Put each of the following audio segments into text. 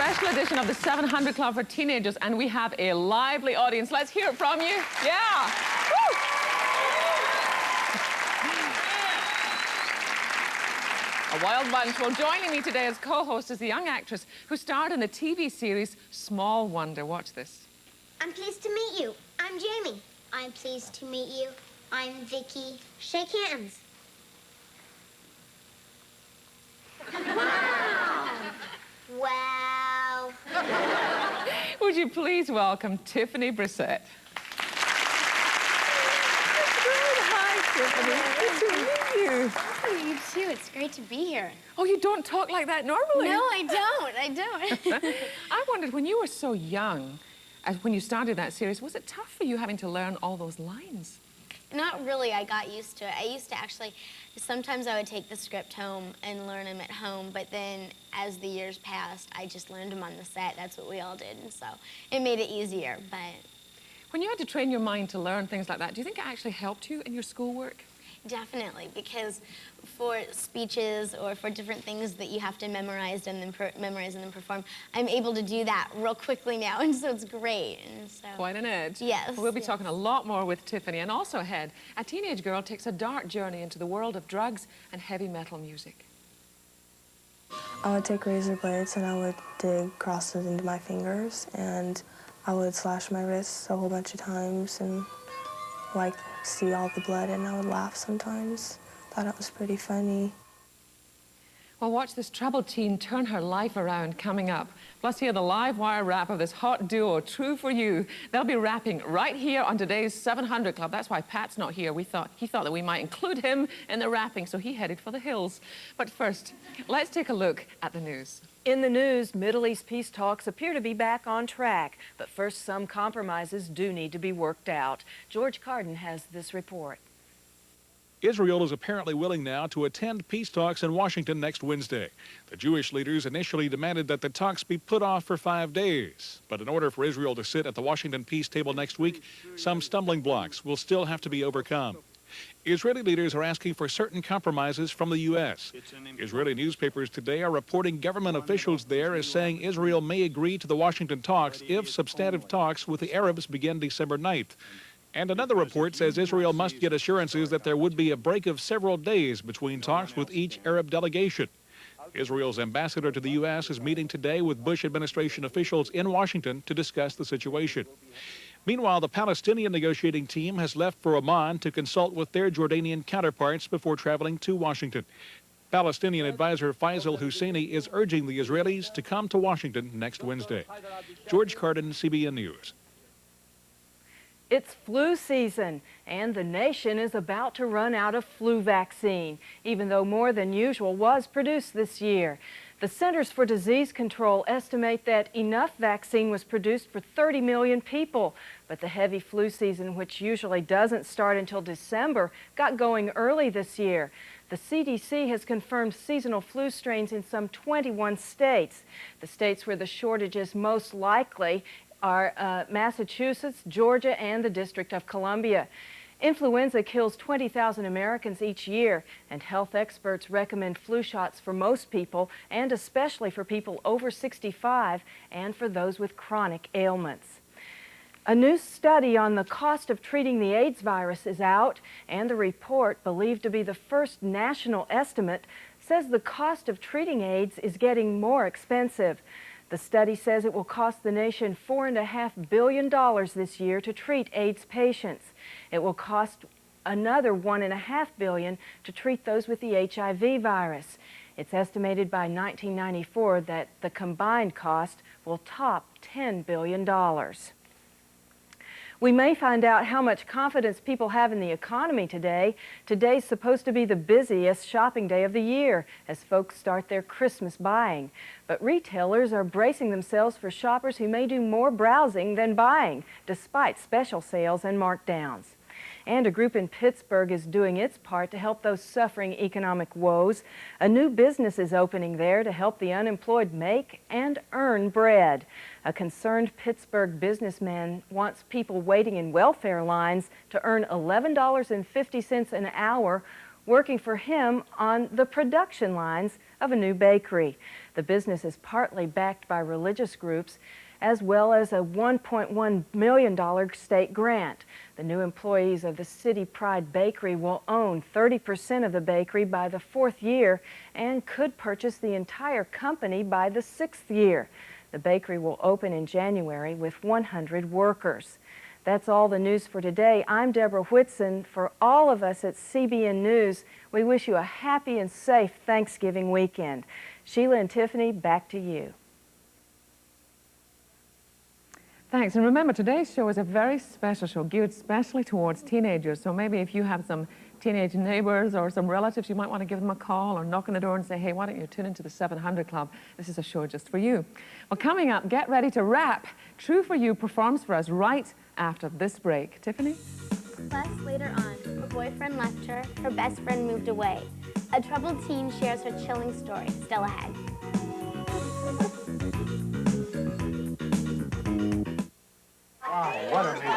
special edition of the 700 Club for Teenagers, and we have a lively audience. Let's hear it from you. Yeah. Woo. A wild bunch. Well, joining me today as co-host is the young actress who starred in the TV series Small Wonder. Watch this. I'm pleased to meet you. I'm Jamie. I'm pleased to meet you. I'm Vicky. Shake hands. Wow. Would you please welcome Tiffany Brissette? Hi, Tiffany. Good to meet you. Oh, you too. It's great to be here. Oh, you don't talk like that normally. No, I don't. I wondered, when you were so young, when you started that series, was it tough for you having to learn all those lines? Not really. I got used to it. I used to actually, sometimes I would take the script home and learn them at home, but then as the years passed, I just learned them on the set. That's what we all did, and so it made it easier. But when you had to train your mind to learn things like that, do you think it actually helped you in your schoolwork? definitely, because for speeches or for different things that you have to memorize and then perform, I'm able to do that real quickly now, and so it's great. And so, quite an edge. Yes. Well, we'll be talking a lot more with Tiffany, and also ahead, a teenage girl takes a dark journey into the world of drugs and heavy metal music. I would take razor blades and I would dig crosses into my fingers, and I would slash my wrists a whole bunch of times and like see all the blood, and I would laugh sometimes. Thought it was pretty funny. Well, watch this troubled teen turn her life around coming up. Plus, hear the live wire rap of this hot duo, True For You. They'll be rapping right here on today's 700 Club. That's why Pat's not here. He thought that we might include him in the rapping, so he headed for the hills. But first, let's take a look at the news. In the news, Middle East peace talks appear to be back on track. But first, some compromises do need to be worked out. George Chardon has this report. Israel is apparently willing now to attend peace talks in Washington next Wednesday. The Jewish leaders initially demanded that the talks be put off for 5 days. But in order for Israel to sit at the Washington peace table next week, some stumbling blocks will still have to be overcome. Israeli leaders are asking for certain compromises from the U.S. Israeli newspapers today are reporting government officials there as saying Israel may agree to the Washington talks if substantive talks with the Arabs begin December 9th. And another report says Israel must get assurances that there would be a break of several days between talks with each Arab delegation. Israel's ambassador to the U.S. is meeting today with Bush administration officials in Washington to discuss the situation. Meanwhile, the Palestinian negotiating team has left for Amman to consult with their Jordanian counterparts before traveling to Washington. Palestinian advisor Faisal Husseini is urging the Israelis to come to Washington next Wednesday. George Chardon, CBN News. It's flu season, and the nation is about to run out of flu vaccine, even though more than usual was produced this year. The Centers for Disease Control estimate that enough vaccine was produced for 30 million people, but the heavy flu season, which usually doesn't start until December, got going early this year. The CDC has confirmed seasonal flu strains in some 21 states. The states where the shortage is most likely are Massachusetts, Georgia, and the District of Columbia. Influenza kills 20,000 Americans each year, and health experts recommend flu shots for most people, and especially for people over 65 and for those with chronic ailments. A new study on the cost of treating the AIDS virus is out, and the report, believed to be the first national estimate, says the cost of treating AIDS is getting more expensive. The study says it will cost the nation $4.5 billion this year to treat AIDS patients. It will cost another $1.5 billion to treat those with the HIV virus. It's estimated by 1994 that the combined cost will top $10 billion. We may find out how much confidence people have in the economy today. Today's supposed to be the busiest shopping day of the year as folks start their Christmas buying. But retailers are bracing themselves for shoppers who may do more browsing than buying, despite special sales and markdowns. And a group in Pittsburgh is doing its part to help those suffering economic woes. A new business is opening there to help the unemployed make and earn bread. A concerned Pittsburgh businessman wants people waiting in welfare lines to earn $11.50 an hour working for him on the production lines of a new bakery. The business is partly backed by religious groups, as well as a $1.1 million state grant. The new employees of the City Pride Bakery will own 30% of the bakery by the 4th year and could purchase the entire company by the 6th year. The bakery will open in January with 100 workers. That's all the news for today. I'm Deborah Whitson. For all of us at CBN News, we wish you a happy and safe Thanksgiving weekend. Sheila and Tiffany, back to you. Thanks. And remember, today's show is a very special show geared especially towards teenagers. So maybe if you have some teenage neighbors or some relatives, you might want to give them a call or knock on the door and say, hey, why don't you tune into the 700 Club? This is a show just for you. Well, coming up, get ready to rap. True for You performs for us right after this break. Tiffany? Plus, later on, her boyfriend left her, her best friend moved away. A troubled teen shares her chilling story. Still ahead. What a meeting.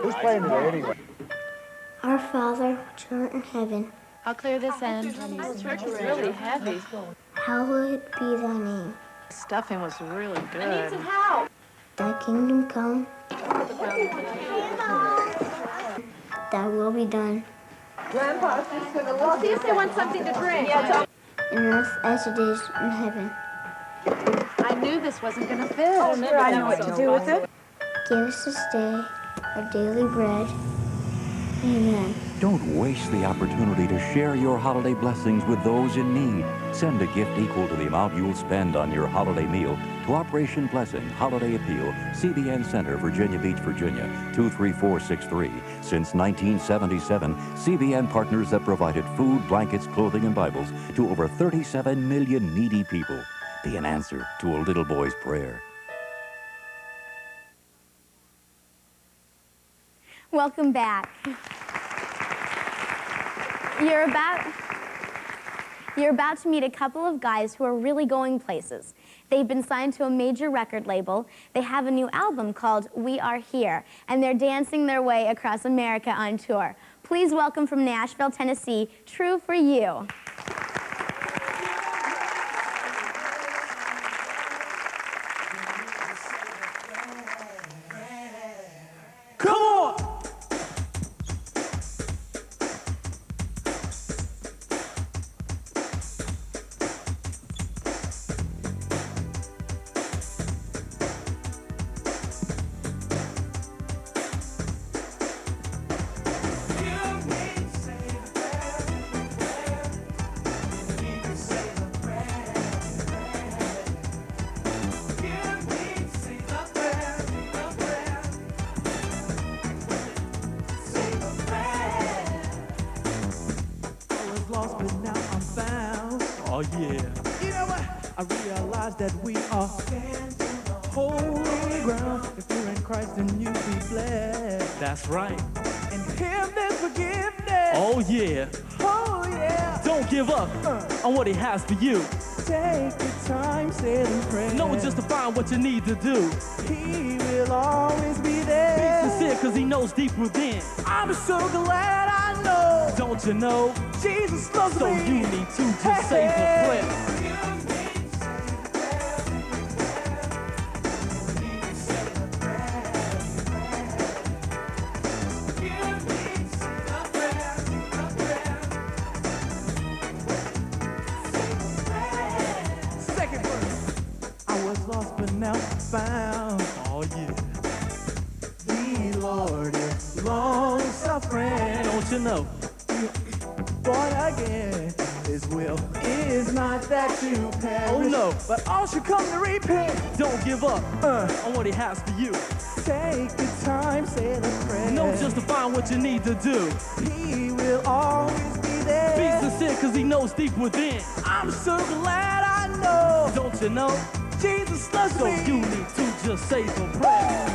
Who's playing today anyway? Our Father, which art in heaven, I'll clear this end. This church was really heavy. hallowed be thy name. Stuffing was really good. I need some help. Thy kingdom come, thy will be done, Grandpa's just gonna look. See if they want something to drink. Yeah, in earth as it is in heaven. I knew this wasn't gonna fit. Oh, sure, I know what to do with it. Give us this day our daily bread. Amen. Don't waste the opportunity to share your holiday blessings with those in need. Send a gift equal to the amount you'll spend on your holiday meal to Operation Blessing Holiday Appeal, CBN Center, Virginia Beach, Virginia, 23463. Since 1977, CBN partners have provided food, blankets, clothing, and Bibles to over 37 million needy people. Be an answer to a little boy's prayer. Welcome back. You're about to meet a couple of guys who are really going places. They've been signed to a major record label. They have a new album called We Are Here, and they're dancing their way across America on tour. Please welcome from Nashville, Tennessee, True for You. Come on! Oh yeah. You know what? I realize that we are holy ground. If you're in Christ, then you be blessed. That's right. In Him there's forgiveness. Oh yeah. Oh yeah. Don't give up on what He has for you. Take the time, say the prayer. No, just to find what you need to do. He will always be there. Be sincere, cause He knows deep within. I'm so glad I know. Don't you know? Jesus loves me. So you need to just say the prayer. Second verse. I was lost, but now found. Oh yeah. The Lord is long suffering. Don't you know? Born again, His will is not that you perish. Oh no, but all should come to repent. Don't give up on what He has for you. Take the time, say the prayer. No, just to find what you need to do. He will always be there. Be sincere, cause He knows deep within. I'm so glad I know. Don't you know? Jesus loves me. So you need to just say the prayer.